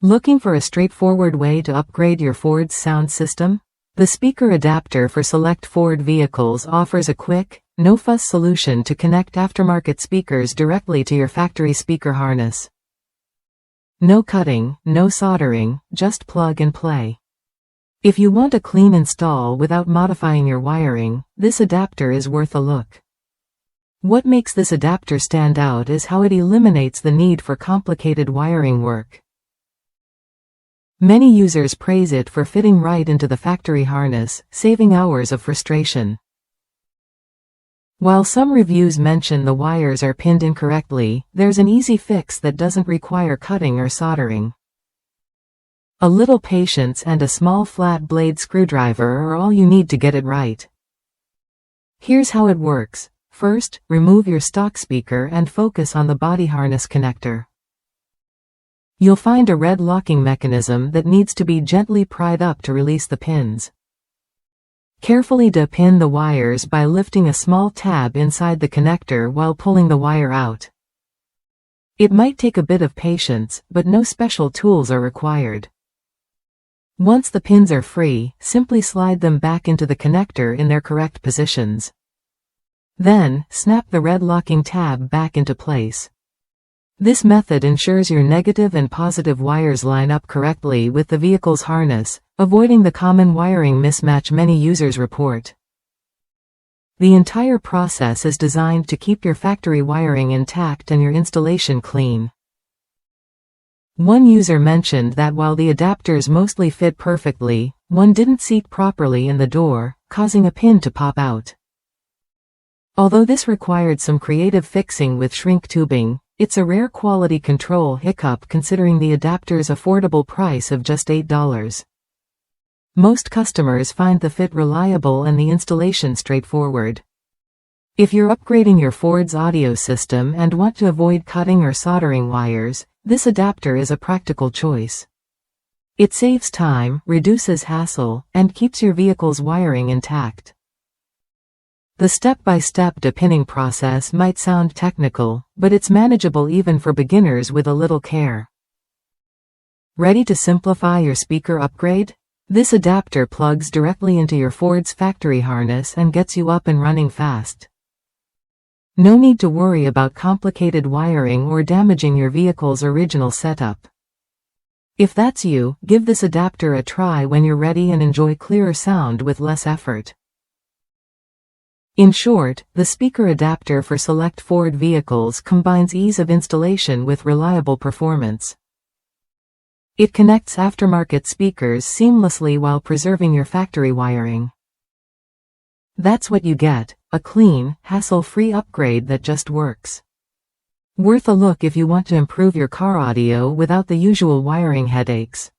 Looking for a straightforward way to upgrade your Ford's sound system? The speaker adapter for select Ford vehicles offers a quick, no-fuss solution to connect aftermarket speakers directly to your factory speaker harness. No cutting, no soldering, just plug and play. If you want a clean install without modifying your wiring, this adapter is worth a look. What makes this adapter stand out is how it eliminates the need for complicated wiring work. Many users praise it for fitting right into the factory harness, saving hours of frustration. While some reviews mention the wires are pinned incorrectly, there's an easy fix that doesn't require cutting or soldering. A little patience and a small flat blade screwdriver are all you need to get it right. Here's how it works. First, remove your stock speaker and focus on the body harness connector. You'll find a red locking mechanism that needs to be gently pried up to release the pins. Carefully depin the wires by lifting a small tab inside the connector while pulling the wire out. It might take a bit of patience, but no special tools are required. Once the pins are free, simply slide them back into the connector in their correct positions. Then, snap the red locking tab back into place. This method ensures your negative and positive wires line up correctly with the vehicle's harness, avoiding the common wiring mismatch many users report. The entire process is designed to keep your factory wiring intact and your installation clean. One user mentioned that while the adapters mostly fit perfectly, one didn't seat properly in the door, causing a pin to pop out. Although this required some creative fixing with shrink tubing, it's a rare quality control hiccup considering the adapter's affordable price of just $8. Most customers find the fit reliable and the installation straightforward. If you're upgrading your Ford's audio system and want to avoid cutting or soldering wires, this adapter is a practical choice. It saves time, reduces hassle, and keeps your vehicle's wiring intact. The step-by-step depinning process might sound technical, but it's manageable even for beginners with a little care. Ready to simplify your speaker upgrade? This adapter plugs directly into your Ford's factory harness and gets you up and running fast. No need to worry about complicated wiring or damaging your vehicle's original setup. If that's you, give this adapter a try when you're ready and enjoy clearer sound with less effort. In short, the speaker adapter for select Ford vehicles combines ease of installation with reliable performance. It connects aftermarket speakers seamlessly while preserving your factory wiring. That's what you get, a clean, hassle-free upgrade that just works. Worth a look if you want to improve your car audio without the usual wiring headaches.